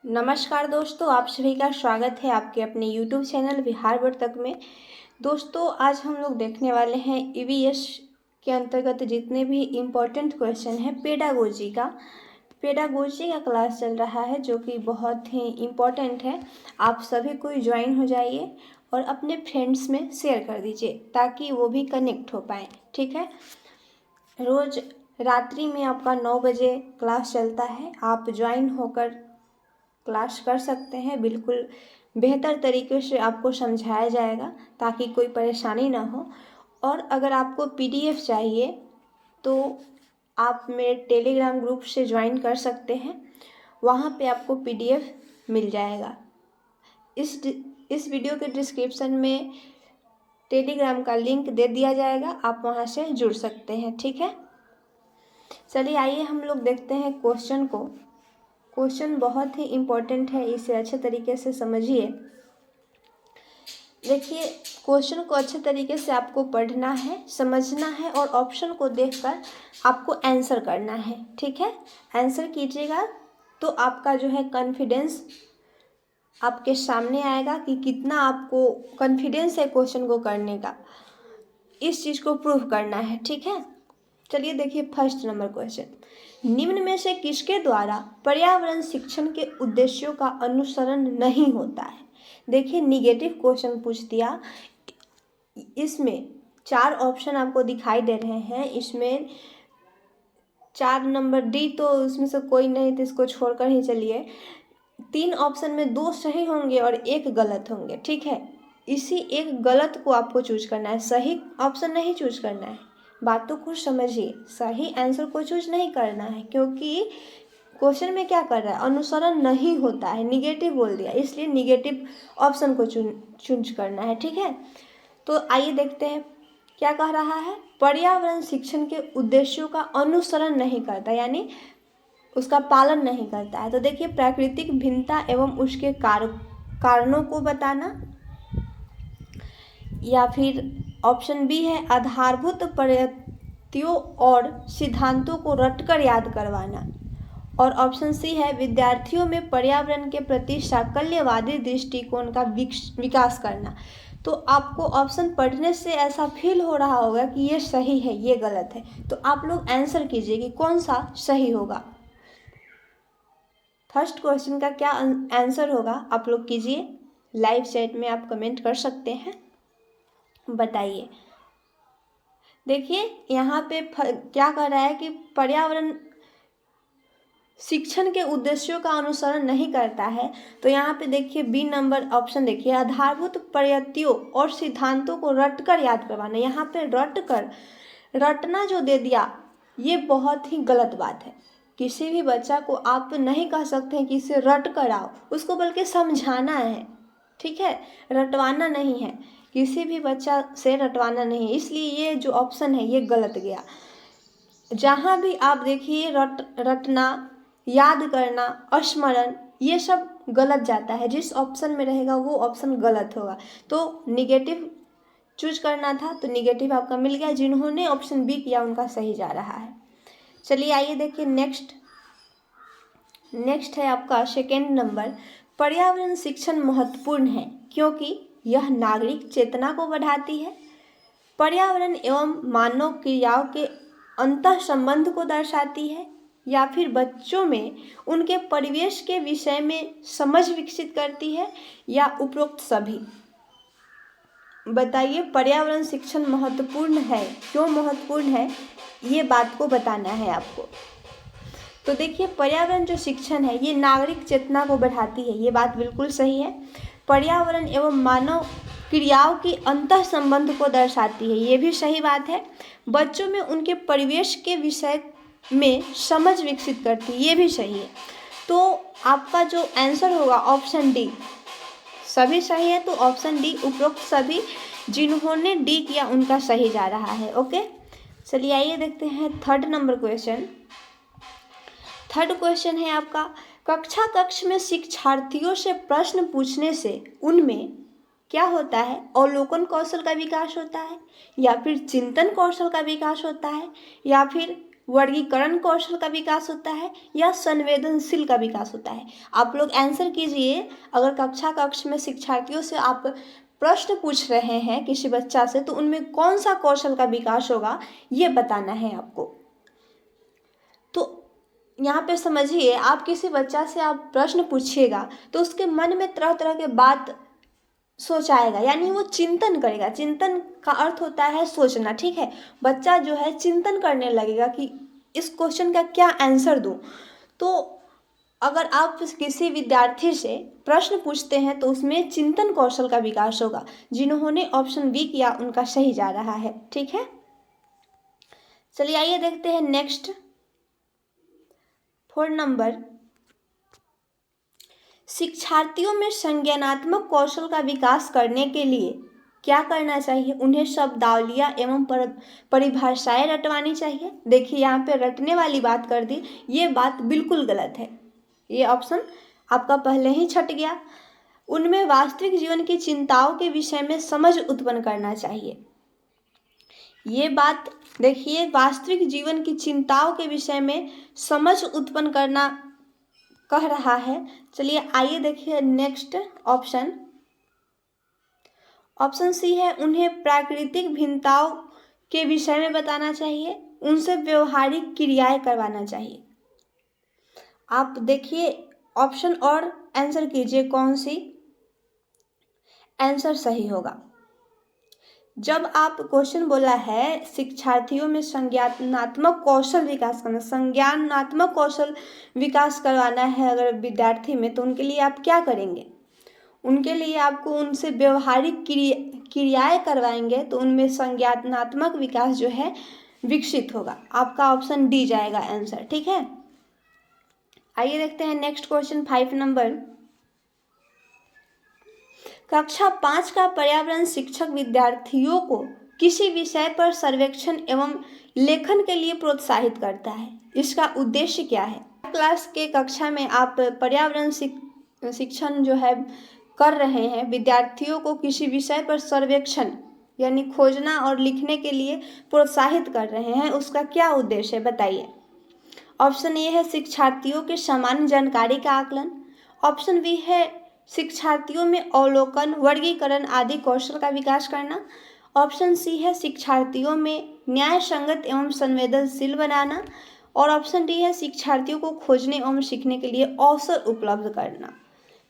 नमस्कार दोस्तों, आप सभी का स्वागत है आपके अपने YouTube चैनल बिहार बोर्ड तक में। दोस्तों, आज हम लोग देखने वाले हैं ईवीएस के अंतर्गत जितने भी इम्पोर्टेंट क्वेश्चन हैं पेडागोजी का क्लास चल रहा है, जो कि बहुत ही इम्पोर्टेंट है। आप सभी कोई ज्वाइन हो जाइए और अपने फ्रेंड्स में शेयर कर दीजिए ताकि वो भी कनेक्ट हो पाएँ। ठीक है, रोज़ रात्रि में आपका 9 बजे क्लास चलता है। आप ज्वाइन होकर क्लास कर सकते हैं। बिल्कुल बेहतर तरीके से आपको समझाया जाएगा ताकि कोई परेशानी ना हो। और अगर आपको पीडीएफ चाहिए तो आप मेरे टेलीग्राम ग्रुप से ज्वाइन कर सकते हैं, वहाँ पे आपको पीडीएफ मिल जाएगा। इस वीडियो के डिस्क्रिप्शन में टेलीग्राम का लिंक दे दिया जाएगा, आप वहाँ से जुड़ सकते हैं। ठीक है, चलिए आइए हम लोग देखते हैं क्वेश्चन को। क्वेश्चन बहुत ही इम्पोर्टेंट है, इसे अच्छे तरीके से समझिए। देखिए, क्वेश्चन को अच्छे तरीके से आपको पढ़ना है, समझना है और ऑप्शन को देखकर आपको आंसर करना है। ठीक है, आंसर कीजिएगा तो आपका जो है कॉन्फिडेंस आपके सामने आएगा कि कितना आपको कॉन्फिडेंस है क्वेश्चन को करने का। इस चीज़ को प्रूव करना है। ठीक है, चलिए देखिए फर्स्ट नंबर क्वेश्चन, निम्न में से किसके द्वारा पर्यावरण शिक्षण के उद्देश्यों का अनुसरण नहीं होता है। देखिए, निगेटिव क्वेश्चन पूछ दिया। इसमें 4 ऑप्शन आपको दिखाई दे रहे हैं। इसमें 4 नंबर डी तो उसमें से कोई नहीं, तो इसको छोड़कर ही चलिए। 3 ऑप्शन में 2 सही होंगे और 1 गलत होंगे। ठीक है, इसी एक गलत को आपको चूज करना है, सही ऑप्शन नहीं चूज करना है। बातों को समझिए, सही आंसर को चूज नहीं करना है, क्योंकि क्वेश्चन में क्या कर रहा है, अनुसरण नहीं होता है, निगेटिव बोल दिया, इसलिए निगेटिव ऑप्शन को चूज करना है। ठीक है, तो आइए देखते हैं क्या कह रहा है। पर्यावरण शिक्षण के उद्देश्यों का अनुसरण नहीं करता, यानी उसका पालन नहीं करता है। तो देखिए, प्राकृतिक भिन्नता एवं उसके कारणों को बताना, या फिर ऑप्शन बी है आधारभूत पद्धतियों और सिद्धांतों को रटकर याद करवाना, और ऑप्शन सी है विद्यार्थियों में पर्यावरण के प्रति साकल्यवादी दृष्टिकोण का विकास करना। तो आपको ऑप्शन पढ़ने से ऐसा फील हो रहा होगा कि ये सही है, ये गलत है, तो आप लोग आंसर कीजिए कि कौन सा सही होगा। फर्स्ट क्वेश्चन का क्या आंसर होगा आप लोग कीजिए, लाइव चैट में आप कमेंट कर सकते हैं, बताइए। देखिए, यहाँ पे क्या कर रहा है कि पर्यावरण शिक्षण के उद्देश्यों का अनुसरण नहीं करता है। तो यहाँ पे देखिए बी नंबर ऑप्शन देखिए, आधारभूत पद्धतियों और सिद्धांतों को रटकर याद करवाना। यहाँ पे रटना जो दे दिया, ये बहुत ही गलत बात है। किसी भी बच्चा को आप नहीं कह सकते हैं कि इसे रट कर आओ, उसको बल्कि समझाना है। ठीक है, रटवाना नहीं है, किसी भी बच्चा से रटवाना नहीं है, इसलिए ये जो ऑप्शन है ये गलत गया। जहाँ भी आप देखिए रटना, याद करना, स्मरण, ये सब गलत जाता है। जिस ऑप्शन में रहेगा वो ऑप्शन गलत होगा। तो निगेटिव चूज करना था, तो निगेटिव आपका मिल गया। जिन्होंने ऑप्शन बी किया उनका सही जा रहा है। चलिए आइए देखिए नेक्स्ट है आपका सेकेंड नंबर, पर्यावरण शिक्षण महत्वपूर्ण है क्योंकि यह नागरिक चेतना को बढ़ाती है, पर्यावरण एवं मानव क्रियाओं के अंतः संबंध को दर्शाती है, या फिर बच्चों में उनके परिवेश के विषय में समझ विकसित करती है, या उपरोक्त सभी। बताइए, पर्यावरण शिक्षण महत्वपूर्ण है, क्यों महत्वपूर्ण है, ये बात को बताना है आपको। तो देखिए, पर्यावरण जो शिक्षण है ये नागरिक चेतना को बढ़ाती है, ये बात बिल्कुल सही है। पर्यावरण एवं मानव क्रियाओं की अंतः संबंध को दर्शाती है, ये भी सही बात है। बच्चों में उनके परिवेश के विषय में समझ विकसित करती है, ये भी सही है। तो आपका जो आंसर होगा ऑप्शन डी, सभी सही है। तो ऑप्शन डी, उपरोक्त सभी, जिन्होंने डी किया उनका सही जा रहा है। ओके, चलिए आइए देखते हैं third number question. Third question है आपका, कक्ष में शिक्षार्थियों से प्रश्न पूछने से उनमें क्या होता है, अवलोकन कौशल का विकास होता है, या फिर चिंतन कौशल का विकास होता है, या फिर वर्गीकरण कौशल का विकास होता है या संवेदनशील का विकास होता है? आप लोग आंसर कीजिए। अगर कक्षा कक्ष में शिक्षार्थियों से आप प्रश्न पूछ रहे हैं किसी बच्चा से, तो उनमें कौन सा कौशल का विकास होगा ये बताना है आपको। तो यहाँ पे समझिए, आप किसी बच्चा से आप प्रश्न पूछिएगा तो उसके मन में तरह तरह के बात सोचाएगा, यानी वो चिंतन करेगा। चिंतन का अर्थ होता है सोचना, ठीक है। बच्चा जो है चिंतन करने लगेगा कि इस क्वेश्चन का क्या आंसर दूं। तो अगर आप किसी विद्यार्थी से प्रश्न पूछते हैं तो उसमें चिंतन कौशल का विकास होगा। जिन्होंने ऑप्शन बी किया उनका सही जा रहा है, ठीक है। चलिए आइए देखते हैं नेक्स्ट 4 नंबर। शिक्षार्थियों में संज्ञानात्मक कौशल का विकास करने के लिए क्या करना चाहिए? उन्हें शब्दावलियाँ एवं परिभाषाएं रटवानी चाहिए। देखिए यहाँ पे रटने वाली बात कर दी, ये बात बिल्कुल गलत है। ये ऑप्शन आपका पहले ही छट गया। उनमें वास्तविक जीवन की चिंताओं के विषय में समझ उत्पन्न करना चाहिए। ये बात देखिए, वास्तविक जीवन की चिंताओं के विषय में समझ उत्पन्न करना कह रहा है। चलिए आइए देखिए नेक्स्ट ऑप्शन। ऑप्शन सी है, उन्हें प्राकृतिक भिन्नताओं के विषय में बताना चाहिए, उनसे व्यवहारिक क्रियाएं करवाना चाहिए। आप देखिए ऑप्शन और आंसर कीजिए कौन सी आंसर सही होगा। जब आप क्वेश्चन बोला है शिक्षार्थियों में संज्ञानात्मक कौशल विकास करना, संज्ञानात्मक कौशल विकास करवाना है अगर विद्यार्थी में, तो उनके लिए आप क्या करेंगे? उनके लिए आपको उनसे व्यवहारिक क्रियाएं करवाएंगे, तो उनमें संज्ञानात्मक विकास जो है विकसित होगा। आपका ऑप्शन डी जाएगा आंसर, ठीक है। आइए देखते हैं नेक्स्ट क्वेश्चन 5 नंबर। कक्षा 5 का पर्यावरण शिक्षक विद्यार्थियों को किसी विषय पर सर्वेक्षण एवं लेखन के लिए प्रोत्साहित करता है। इसका उद्देश्य क्या है? क्लास के कक्षा में आप पर्यावरण शिक्षण जो है कर रहे हैं, विद्यार्थियों को किसी विषय पर सर्वेक्षण यानी खोजना और लिखने के लिए प्रोत्साहित कर रहे हैं, उसका क्या उद्देश्य है बताइए। ऑप्शन ए है शिक्षार्थियों के सामान्य जानकारी का आकलन। ऑप्शन बी है शिक्षार्थियों में अवलोकन, वर्गीकरण आदि कौशल का विकास करना। ऑप्शन सी है शिक्षार्थियों में न्याय संगत एवं संवेदनशील बनाना। और ऑप्शन डी है शिक्षार्थियों को खोजने एवं सीखने के लिए अवसर उपलब्ध करना।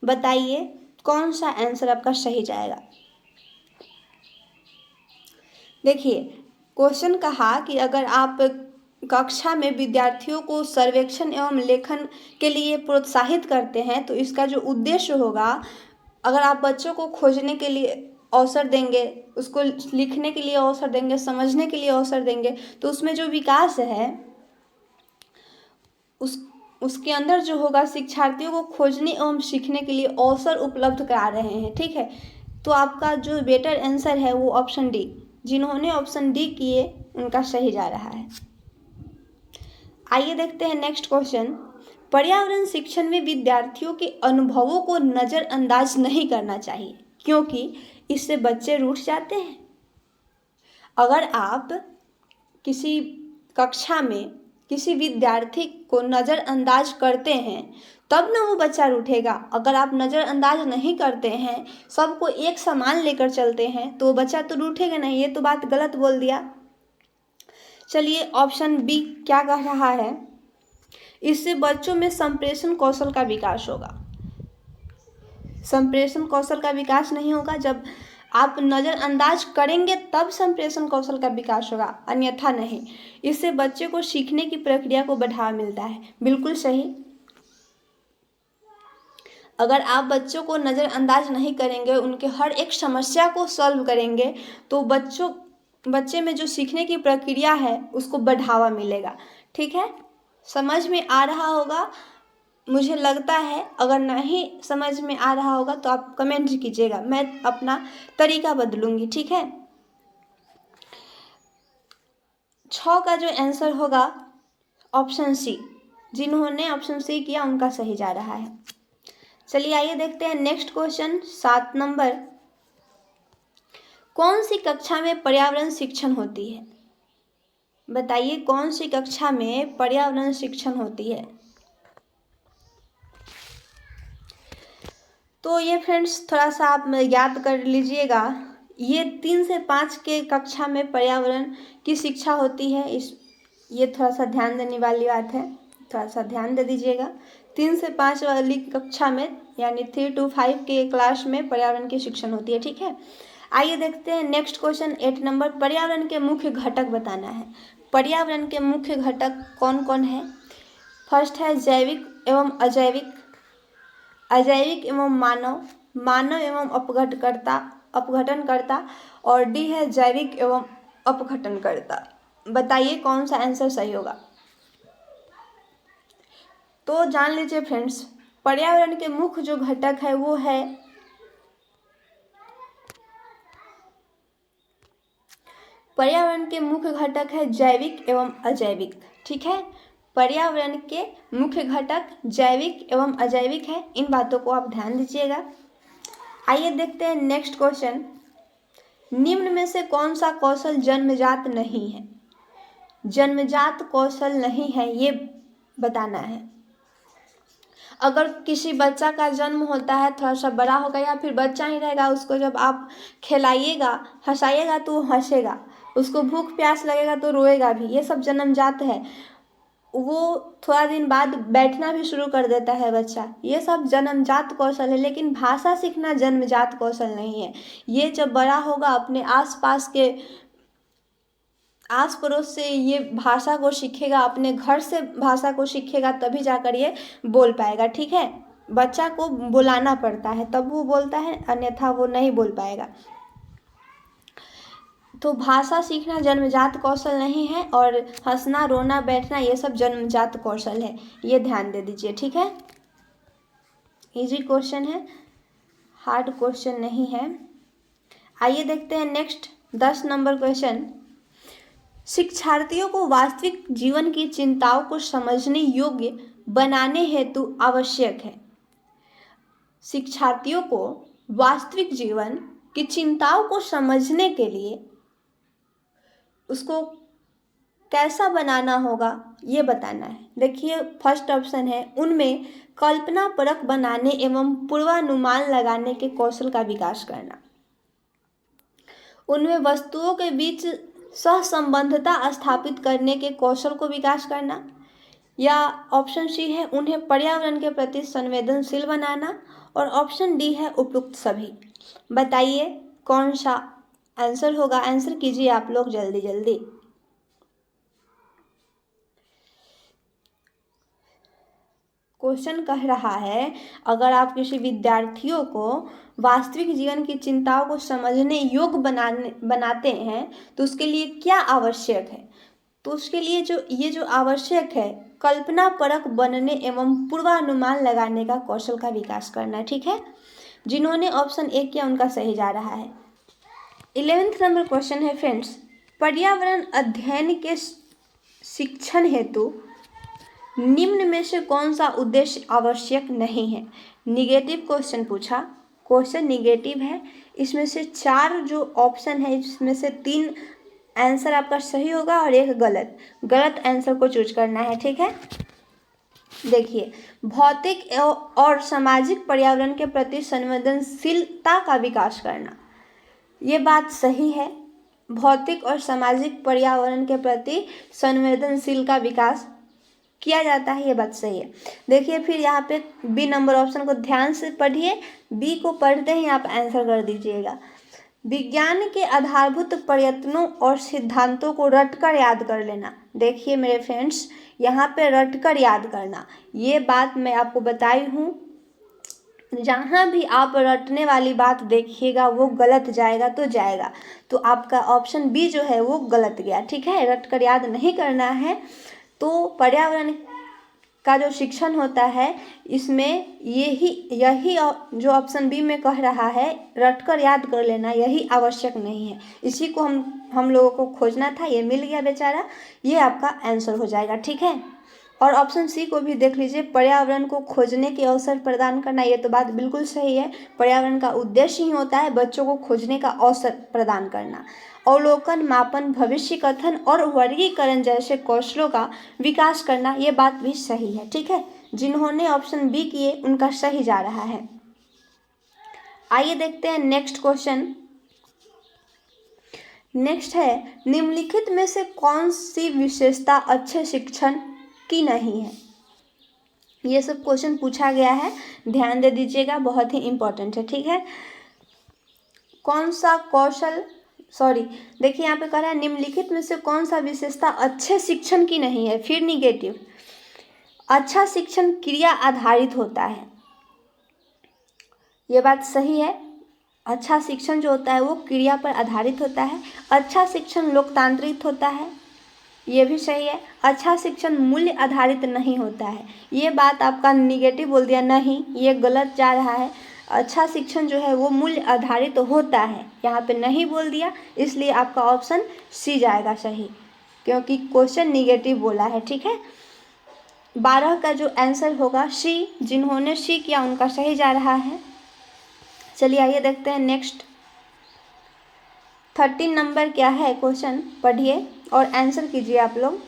बताइए कौन सा आंसर आपका सही जाएगा। देखिए क्वेश्चन कहा कि अगर आप कक्षा में विद्यार्थियों को सर्वेक्षण एवं लेखन के लिए प्रोत्साहित करते हैं, तो इसका जो उद्देश्य होगा, अगर आप बच्चों को खोजने के लिए अवसर देंगे, उसको लिखने के लिए अवसर देंगे, समझने के लिए अवसर देंगे, तो उसमें जो विकास है उसके अंदर जो होगा शिक्षार्थियों को खोजने एवं सीखने के लिए अवसर उपलब्ध करा रहे हैं, ठीक है। तो आपका जो बेटर आंसर है वो ऑप्शन डी, जिन्होंने ऑप्शन डी किए उनका सही जा रहा है। आइए देखते हैं नेक्स्ट क्वेश्चन। पर्यावरण शिक्षण में विद्यार्थियों के अनुभवों को नज़रअंदाज नहीं करना चाहिए, क्योंकि इससे बच्चे रूठ जाते हैं। अगर आप किसी कक्षा में किसी विद्यार्थी को नज़रअंदाज करते हैं तब ना वो बच्चा रूठेगा। अगर आप नज़रअंदाज नहीं करते हैं, सबको एक समान लेकर चलते हैं, तो बच्चा तो रूठेगा नहीं। ये तो बात गलत बोल दिया। चलिए ऑप्शन बी क्या कह रहा है, इससे बच्चों में संप्रेषण कौशल का विकास होगा। संप्रेषण कौशल का विकास नहीं होगा, जब आप नज़रअंदाज करेंगे तब संप्रेषण कौशल का विकास होगा, अन्यथा नहीं। इससे बच्चे को सीखने की प्रक्रिया को बढ़ावा मिलता है। बिल्कुल सही। अगर आप बच्चों को नज़रअंदाज नहीं करेंगे, उनके हर एक समस्या को सॉल्व करेंगे, तो बच्चे में जो सीखने की प्रक्रिया है उसको बढ़ावा मिलेगा, ठीक है। समझ में आ रहा होगा मुझे लगता है। अगर नहीं समझ में आ रहा होगा तो आप कमेंट कीजिएगा, मैं अपना तरीका बदलूंगी, ठीक है। 6 का जो आंसर होगा ऑप्शन सी, जिन्होंने ऑप्शन सी किया उनका सही जा रहा है। चलिए आइए देखते हैं नेक्स्ट क्वेश्चन 7 नंबर। कौन सी कक्षा में पर्यावरण शिक्षण होती है? बताइए कौन सी कक्षा में पर्यावरण शिक्षण होती है। तो ये फ्रेंड्स थोड़ा सा आप याद कर लीजिएगा, ये 3 से 5 के कक्षा में पर्यावरण की शिक्षा होती है। ये थोड़ा सा ध्यान देने वाली बात है, थोड़ा सा ध्यान दे दीजिएगा। 3 से 5 वाली कक्षा में यानी 3 to 5 के क्लास में पर्यावरण की शिक्षण होती है। ठीक है, आइए देखते हैं नेक्स्ट क्वेश्चन 8 नंबर। पर्यावरण के मुख्य घटक बताना है। पर्यावरण के मुख्य घटक कौन कौन है। फर्स्ट है जैविक एवं अजैविक, अजैविक एवं मानव, मानव एवं अपघटनकर्ता, और डी है जैविक एवं अपघटनकर्ता। बताइए कौन सा आंसर सही होगा। तो जान लीजिए फ्रेंड्स, पर्यावरण के मुख्य जो घटक है वो है पर्यावरण के मुख्य घटक है जैविक एवं अजैविक। ठीक है, पर्यावरण के मुख्य घटक जैविक एवं अजैविक है, इन बातों को आप ध्यान दीजिएगा। आइए देखते हैं नेक्स्ट क्वेश्चन। निम्न में से कौन सा कौशल जन्मजात नहीं है। जन्मजात कौशल नहीं है ये बताना है। अगर किसी बच्चा का जन्म होता है, थोड़ा सा बड़ा होगा या फिर बच्चा ही रहेगा, उसको जब आप खिलाइएगा हंसाइएगा तो वो हंसेगा, उसको भूख प्यास लगेगा तो रोएगा भी, ये सब जन्मजात है। वो थोड़ा दिन बाद बैठना भी शुरू कर देता है बच्चा, ये सब जन्मजात कौशल है। लेकिन भाषा सीखना जन्मजात कौशल नहीं है। ये जब बड़ा होगा अपने आसपास के आस पड़ोस से ये भाषा को सीखेगा, अपने घर से भाषा को सीखेगा, तभी जाकर ये बोल पाएगा। ठीक है, बच्चा को बुलाना पड़ता है तब वो बोलता है, अन्यथा वो नहीं बोल पाएगा। तो भाषा सीखना जन्मजात कौशल नहीं है, और हंसना रोना बैठना ये सब जन्मजात कौशल है, ये ध्यान दे दीजिए। ठीक है, इजी क्वेश्चन है, हार्ड क्वेश्चन नहीं है। आइए देखते हैं नेक्स्ट 10 नंबर क्वेश्चन। शिक्षार्थियों को वास्तविक जीवन की चिंताओं को समझने योग्य बनाने हेतु आवश्यक है। शिक्षार्थियों को वास्तविक जीवन की चिंताओं को समझने के लिए उसको कैसा बनाना होगा ये बताना है। देखिए फर्स्ट ऑप्शन है, उनमें कल्पना परक बनाने एवं पूर्वानुमान लगाने के कौशल का विकास करना। उनमें वस्तुओं के बीच सहसंबंधता स्थापित करने के कौशल को विकास करना। या ऑप्शन सी है, उन्हें पर्यावरण के प्रति संवेदनशील बनाना। और ऑप्शन डी है उपयुक्त सभी। बताइए कौन सा आंसर होगा। आंसर कीजिए आप लोग जल्दी जल्दी। क्वेश्चन कह रहा है, अगर आप किसी विद्यार्थियों को वास्तविक जीवन की चिंताओं को समझने योग्य बनाते हैं तो उसके लिए क्या आवश्यक है। तो उसके लिए जो आवश्यक है, कल्पना परक बनने एवं पूर्वानुमान लगाने का कौशल का विकास करना है। ठीक है, जिन्होंने ऑप्शन ए किया उनका सही जा रहा है। 11th नंबर क्वेश्चन है फ्रेंड्स, पर्यावरण अध्ययन के शिक्षण हेतु निम्न में से कौन सा उद्देश्य आवश्यक नहीं है। निगेटिव क्वेश्चन पूछा, क्वेश्चन निगेटिव है। इसमें से 4 जो ऑप्शन है, इसमें से 3 आंसर आपका सही होगा और एक गलत। गलत आंसर को चूज करना है। ठीक है, देखिए भौतिक और सामाजिक पर्यावरण के प्रति संवेदनशीलता का विकास करना, ये बात सही है। भौतिक और सामाजिक पर्यावरण के प्रति संवेदनशील का विकास किया जाता है, ये बात सही है। देखिए फिर यहाँ पे बी नंबर ऑप्शन को ध्यान से पढ़िए, बी को पढ़ते ही आप आंसर कर दीजिएगा। विज्ञान के आधारभूत प्रयत्नों और सिद्धांतों को रटकर याद कर लेना। देखिए मेरे फ्रेंड्स, यहाँ पे रटकर याद करना, ये बात मैं आपको बताई हूँ। जहाँ भी आप रटने वाली बात देखिएगा वो गलत जाएगा तो जाएगा, तो आपका ऑप्शन बी जो है वो गलत गया। ठीक है, रटकर याद नहीं करना है। तो पर्यावरण का जो शिक्षण होता है, इसमें यही जो ऑप्शन बी में कह रहा है, रटकर याद कर लेना, यही आवश्यक नहीं है। इसी को हम लोगों को खोजना था, ये मिल गया बेचारा, ये आपका आंसर हो जाएगा। ठीक है, और ऑप्शन सी को भी देख लीजिए, पर्यावरण को खोजने के अवसर प्रदान करना। ये तो बात बिल्कुल सही है, पर्यावरण का उद्देश्य ही होता है बच्चों को खोजने का अवसर प्रदान करना। अवलोकन, मापन, भविष्य कथन और वर्गीकरण जैसे कौशलों का विकास करना, ये बात भी सही है। ठीक है, जिन्होंने ऑप्शन बी किए उनका सही जा रहा है। आइए देखते हैं नेक्स्ट क्वेश्चन। नेक्स्ट है, निम्नलिखित में से कौन सी विशेषता अच्छे शिक्षण की नहीं है। ये सब क्वेश्चन पूछा गया है, ध्यान दे दीजिएगा, बहुत ही इंपॉर्टेंट है। ठीक है, कौन सा कौशल, देखिए यहाँ पे कह रहा है निम्नलिखित में से कौन सा विशेषता अच्छे शिक्षण की नहीं है। फिर निगेटिव, अच्छा शिक्षण क्रिया आधारित होता है, ये बात सही है। अच्छा शिक्षण जो होता है वो क्रिया पर आधारित होता है। अच्छा शिक्षण लोकतांत्रिक होता है, ये भी सही है। अच्छा शिक्षण मूल्य आधारित नहीं होता है, ये बात आपका निगेटिव बोल दिया, नहीं ये गलत जा रहा है। अच्छा शिक्षण जो है वो मूल्य आधारित होता है, यहाँ पे नहीं बोल दिया, इसलिए आपका ऑप्शन सी जाएगा सही, क्योंकि क्वेश्चन निगेटिव बोला है। ठीक है, 12 का जो आंसर होगा सी, जिन्होंने सी किया उनका सही जा रहा है। चलिए आइए देखते हैं नेक्स्ट। 13 नंबर क्या है क्वेश्चन, पढ़िए और आंसर कीजिए आप लोग।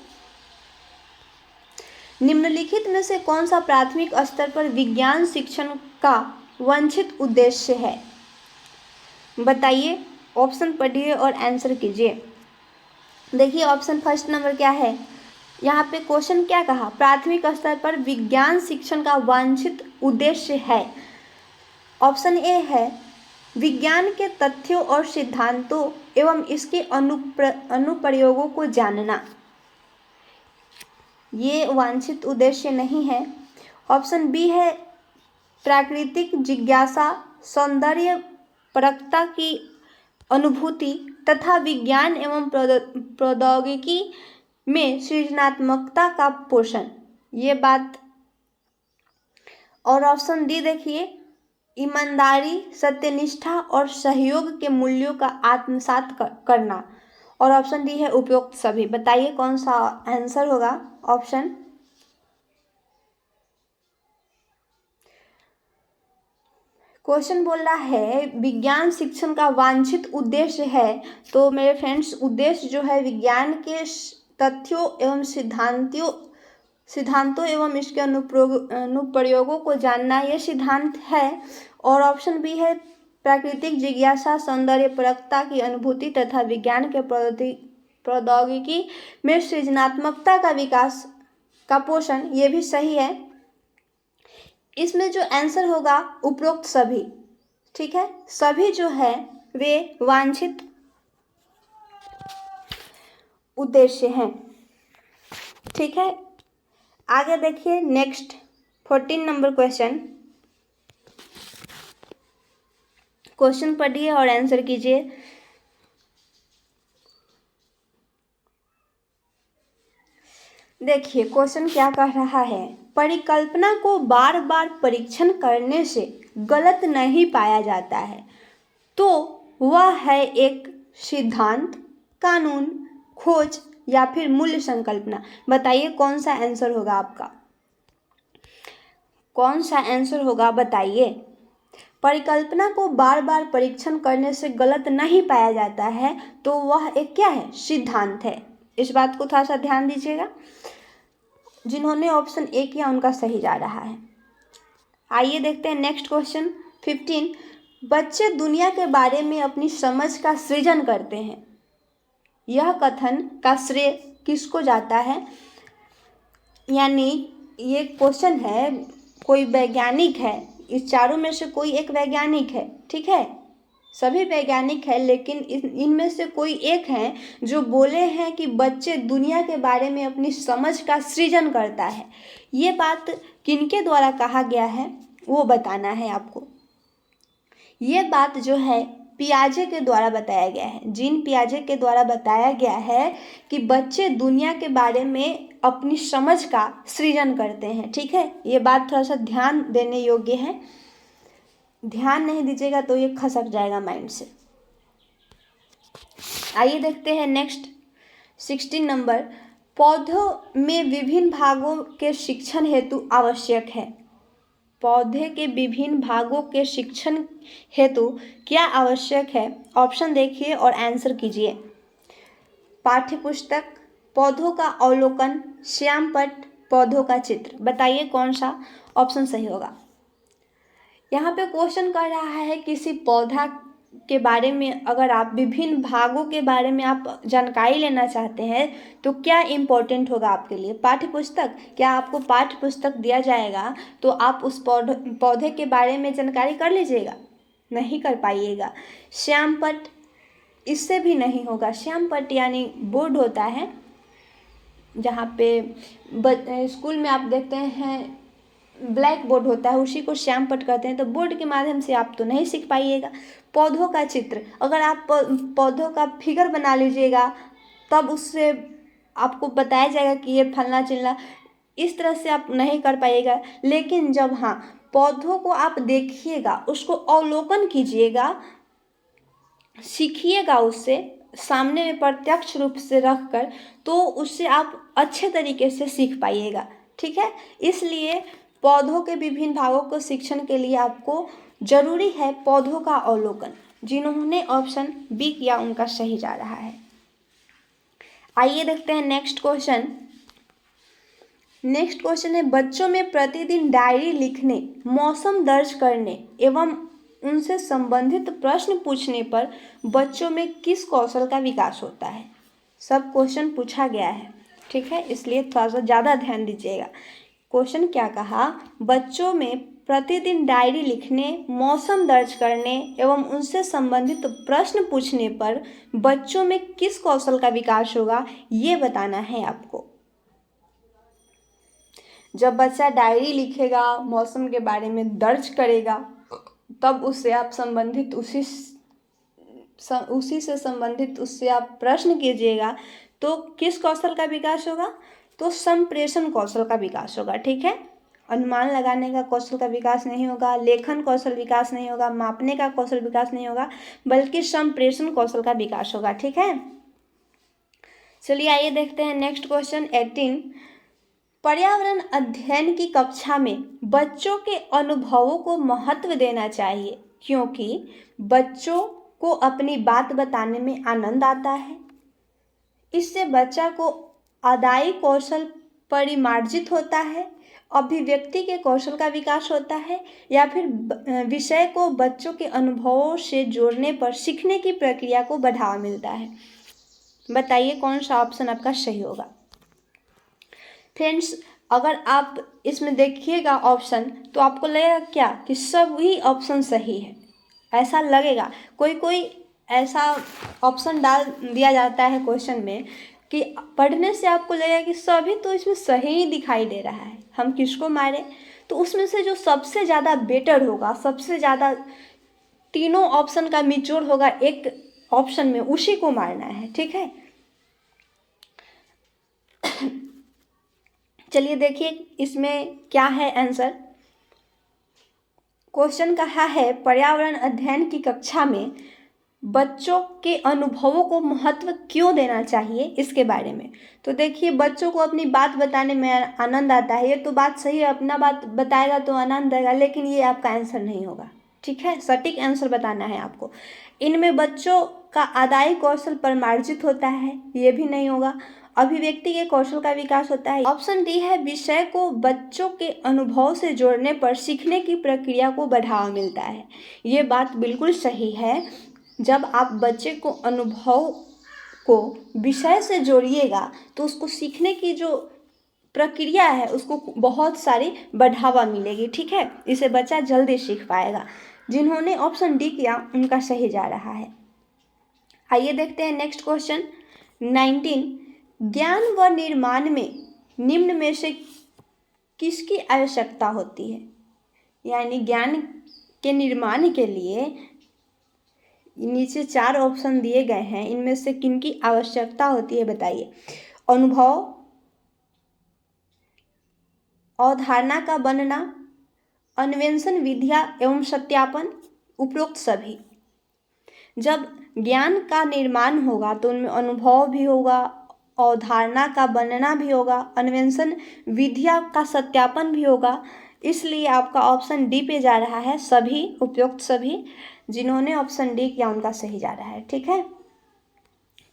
निम्नलिखित में से कौन सा प्राथमिक स्तर पर विज्ञान शिक्षण का वांछित उद्देश्य है, बताइए। ऑप्शन पढ़िए और आंसर कीजिए। देखिए ऑप्शन फर्स्ट नंबर क्या है, यहाँ पे क्वेश्चन क्या कहा, प्राथमिक स्तर पर विज्ञान शिक्षण का वांछित उद्देश्य है। ऑप्शन ए है विज्ञान के तथ्यों और सिद्धांतों एवं इसके अनुप्रयोगों को जानना, ये वांछित उद्देश्य नहीं है। ऑप्शन बी है प्राकृतिक जिज्ञासा, सौंदर्य परकता की अनुभूति तथा विज्ञान एवं प्रौद्योगिकी में सृजनात्मकता का पोषण, ये बात। और ऑप्शन डी देखिए, ईमानदारी, सत्यनिष्ठा और सहयोग के मूल्यों का आत्मसात करना। और ऑप्शन डी है उपयुक्त सभी। बताइए कौन सा आंसर होगा ऑप्शन। क्वेश्चन बोल रहा है विज्ञान शिक्षण का वांछित उद्देश्य है, तो मेरे फ्रेंड्स उद्देश्य जो है विज्ञान के तथ्यों एवं सिद्धांतों एवं इसके अनुप्रयोगों को जानना, ये सिद्धांत है। और ऑप्शन बी है प्राकृतिक जिज्ञासा, सौंदर्य परकता की अनुभूति तथा विज्ञान के प्रौद्योगिकी में सृजनात्मकता का विकास का पोषण, ये भी सही है। इसमें जो आंसर होगा उपरोक्त सभी। ठीक है, सभी जो है वे वांछित उद्देश्य हैं। ठीक है, आगे देखिए नेक्स्ट 14 नंबर क्वेश्चन पढ़िए और आंसर कीजिए। देखिए क्वेश्चन क्या कह रहा है, परिकल्पना को बार बार परीक्षण करने से गलत नहीं पाया जाता है तो वह है एक सिद्धांत, कानून, खोज या फिर मूल्य संकल्पना। बताइए कौन सा आंसर होगा आपका, कौन सा आंसर होगा बताइए। परिकल्पना को बार बार परीक्षण करने से गलत नहीं पाया जाता है तो वह एक क्या है, सिद्धांत है। इस बात को थोड़ा सा ध्यान दीजिएगा, जिन्होंने ऑप्शन ए किया उनका सही जा रहा है। आइए देखते हैं नेक्स्ट क्वेश्चन 15। बच्चे दुनिया के बारे में अपनी समझ का सृजन करते हैं, यह कथन का श्रेय किसको जाता है। यानी ये क्वेश्चन है, कोई वैज्ञानिक है, इस चारों में से कोई एक वैज्ञानिक है। ठीक है, सभी वैज्ञानिक है लेकिन इनमें से कोई एक है जो बोले हैं कि बच्चे दुनिया के बारे में अपनी समझ का सृजन करता है। ये बात किनके द्वारा कहा गया है वो बताना है आपको। ये बात जो है पियाजे के द्वारा बताया गया है, जीन पियाजे के द्वारा बताया गया है कि बच्चे दुनिया के बारे में अपनी समझ का सृजन करते हैं। ठीक है, ये बात थोड़ा सा ध्यान देने योग्य है, ध्यान नहीं दीजिएगा तो ये खसक जाएगा माइंड से। आइए देखते हैं नेक्स्ट 16 नंबर। पौधों में विभिन्न भागों के शिक्षण हेतु आवश्यक है। पौधे के विभिन्न भागों के शिक्षण हेतु क्या आवश्यक है? ऑप्शन देखिए और आंसर कीजिए। पाठ्य पुस्तक, पौधों का अवलोकन, श्यामपट्ट, पौधों का चित्र। बताइए कौन सा ऑप्शन सही होगा। यहाँ पे क्वेश्चन कर रहा है किसी पौधा के बारे में अगर आप विभिन्न भागों के बारे में आप जानकारी लेना चाहते हैं तो क्या इम्पोर्टेंट होगा आपके लिए? पाठ्य पुस्तक। क्या आपको पाठ्य पुस्तक दिया जाएगा तो आप उस पौधे के बारे में जानकारी कर लीजिएगा? नहीं कर पाइएगा। श्यामपट्ट, इससे भी नहीं होगा। श्यामपट्ट यानी बोर्ड होता है जहाँ पे स्कूल में आप देखते हैं ब्लैक बोर्ड होता है, उसी को श्यामपट्ट कहते हैं। तो बोर्ड के माध्यम से आप तो नहीं सीख पाइएगा। पौधों का चित्र, अगर आप पौधों का फिगर बना लीजिएगा तब उससे आपको बताया जाएगा कि ये फलना चिलना, इस तरह से आप नहीं कर पाइएगा। लेकिन जब हाँ पौधों को आप देखिएगा, उसको अवलोकन कीजिएगा, सीखिएगा उससे सामने में प्रत्यक्ष रूप से रख कर, तो उससे आप अच्छे तरीके से सीख पाइएगा। ठीक है, इसलिए पौधों के विभिन्न भागों को शिक्षण के लिए आपको जरूरी है पौधों का अवलोकन। जिन्होंने ऑप्शन बी किया उनका सही जा रहा है। आइए देखते हैं नेक्स्ट क्वेश्चन। नेक्स्ट क्वेश्चन है बच्चों में प्रतिदिन डायरी लिखने, मौसम दर्ज करने एवं उनसे संबंधित प्रश्न पूछने पर बच्चों में किस कौशल का विकास होता है? सब क्वेश्चन पूछा गया है, ठीक है, इसलिए थोड़ा सा ज़्यादा ध्यान दीजिएगा। क्वेश्चन क्या कहा? बच्चों में प्रतिदिन डायरी लिखने, मौसम दर्ज करने एवं उनसे संबंधित प्रश्न पूछने पर बच्चों में किस कौशल का विकास होगा, ये बताना है आपको। जब बच्चा डायरी लिखेगा, मौसम के बारे में दर्ज करेगा, तब उससे आप संबंधित उसी से संबंधित उससे आप प्रश्न कीजिएगा तो किस कौशल का विकास होगा? तो संप्रेषण कौशल का विकास होगा। ठीक है, अनुमान लगाने का कौशल का विकास नहीं होगा, लेखन कौशल विकास नहीं होगा, मापने का कौशल विकास नहीं होगा, बल्कि संप्रेषण कौशल का विकास होगा। ठीक है, चलिए आइए देखते हैं नेक्स्ट क्वेश्चन 18। पर्यावरण अध्ययन की कक्षा में बच्चों के अनुभवों को महत्व देना चाहिए क्योंकि बच्चों को अपनी बात बताने में आनंद आता है। इससे बच्चा को अदाई कौशल परिमार्जित होता है, अभिव्यक्ति के कौशल का विकास होता है, या फिर विषय को बच्चों के अनुभवों से जोड़ने पर सीखने की प्रक्रिया को बढ़ावा मिलता है। बताइए कौन सा ऑप्शन आपका सही होगा। फ्रेंड्स, अगर आप इसमें देखिएगा ऑप्शन तो आपको लगेगा क्या कि सभी ऑप्शन सही है, ऐसा लगेगा। कोई कोई ऐसा ऑप्शन डाल दिया जाता है क्वेश्चन में कि पढ़ने से आपको लगेगा कि सभी तो इसमें सही ही दिखाई दे रहा है, हम किसको मारें। तो उसमें से जो सबसे ज़्यादा बेटर होगा, सबसे ज़्यादा तीनों ऑप्शन का मिचोड़ होगा एक ऑप्शन में, उसी को मारना है। ठीक है, चलिए देखिए इसमें क्या है आंसर। क्वेश्चन कहा है पर्यावरण अध्ययन की कक्षा में बच्चों के अनुभवों को महत्व क्यों देना चाहिए, इसके बारे में। तो देखिए, बच्चों को अपनी बात बताने में आनंद आता है, ये तो बात सही है, अपना बात बताएगा तो आनंद आएगा, लेकिन ये आपका आंसर नहीं होगा। ठीक है, सटीक आंसर बताना है आपको। इनमें बच्चों का अदाई कौशल परिमार्जित होता है, ये भी नहीं होगा। अभिव्यक्ति के कौशल का विकास होता है। ऑप्शन डी है विषय को बच्चों के अनुभव से जोड़ने पर सीखने की प्रक्रिया को बढ़ावा मिलता है। ये बात बिल्कुल सही है। जब आप बच्चे को अनुभव को विषय से जोड़िएगा तो उसको सीखने की जो प्रक्रिया है उसको बहुत सारी बढ़ावा मिलेगी। ठीक है, इसे बच्चा जल्दी सीख पाएगा। जिन्होंने ऑप्शन डी किया उनका सही जा रहा है। आइए देखते हैं नेक्स्ट क्वेश्चन 19। ज्ञान व निर्माण में निम्न में से किसकी आवश्यकता होती है? यानी ज्ञान के निर्माण के लिए नीचे 4 ऑप्शन दिए गए हैं, इनमें से किनकी आवश्यकता होती है बताइए। अनुभव, अवधारणा का बनना, अन्वेषण विधिया एवं सत्यापन, उपरोक्त सभी। जब ज्ञान का निर्माण होगा तो उनमें अनुभव भी होगा, अवधारणा का बनना भी होगा, अन्वेषण विधिया का सत्यापन भी होगा। इसलिए आपका ऑप्शन डी पे जा रहा है। सभी उपयुक्त सभी जिन्होंने ऑप्शन डी किया उनका सही जा रहा है। ठीक है,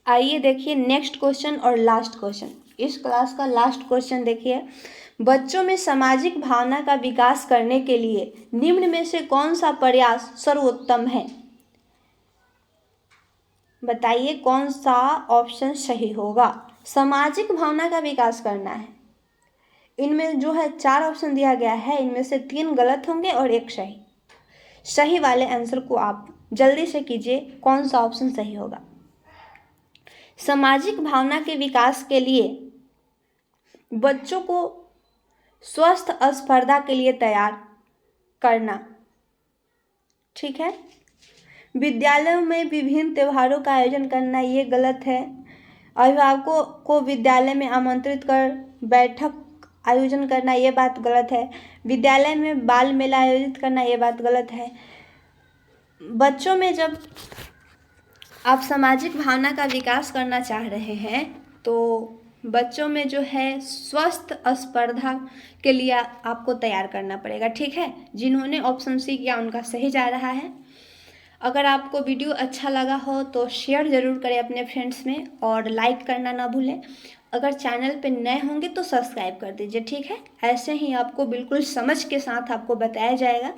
आइए देखिए नेक्स्ट क्वेश्चन और लास्ट क्वेश्चन, इस क्लास का लास्ट क्वेश्चन देखिए। बच्चों में सामाजिक भावना का विकास करने के लिए निम्न में से कौन सा प्रयास सर्वोत्तम है? बताइए कौन सा ऑप्शन सही होगा। सामाजिक भावना का विकास करना है, इनमें जो है 4 ऑप्शन दिया गया है, इनमें से 3 गलत होंगे और 1 सही। सही वाले आंसर को आप जल्दी से कीजिए, कौन सा ऑप्शन सही होगा। सामाजिक भावना के विकास के लिए बच्चों को स्वस्थ स्पर्धा के लिए तैयार करना। ठीक है, विद्यालयों में विभिन्न त्योहारों का आयोजन करना, ये गलत है। अभिभावकों को विद्यालय में आमंत्रित कर बैठक आयोजन करना, ये बात गलत है। विद्यालय में बाल मेला आयोजित करना, ये बात गलत है। बच्चों में जब आप सामाजिक भावना का विकास करना चाह रहे हैं तो बच्चों में जो है स्वस्थ स्पर्धा के लिए आपको तैयार करना पड़ेगा। ठीक है, जिन्होंने ऑप्शन सी किया उनका सही जा रहा है। अगर आपको वीडियो अच्छा लगा हो तो शेयर ज़रूर करें अपने फ्रेंड्स में और लाइक करना ना भूलें। अगर चैनल पे नए होंगे तो सब्सक्राइब कर दीजिए। ठीक है, ऐसे ही आपको बिल्कुल समझ के साथ आपको बताया जाएगा,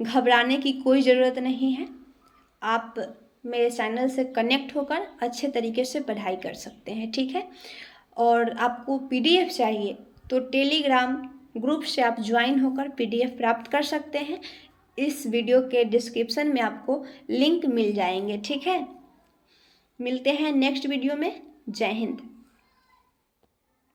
घबराने की कोई ज़रूरत नहीं है। आप मेरे चैनल से कनेक्ट होकर अच्छे तरीके से पढ़ाई कर सकते हैं। ठीक है, और आपको PDF चाहिए तो टेलीग्राम ग्रुप से आप ज्वाइन होकर PDF प्राप्त कर सकते हैं। इस वीडियो के डिस्क्रिप्शन में आपको लिंक मिल जाएंगे। ठीक है, मिलते हैं नेक्स्ट वीडियो में। जय हिंद।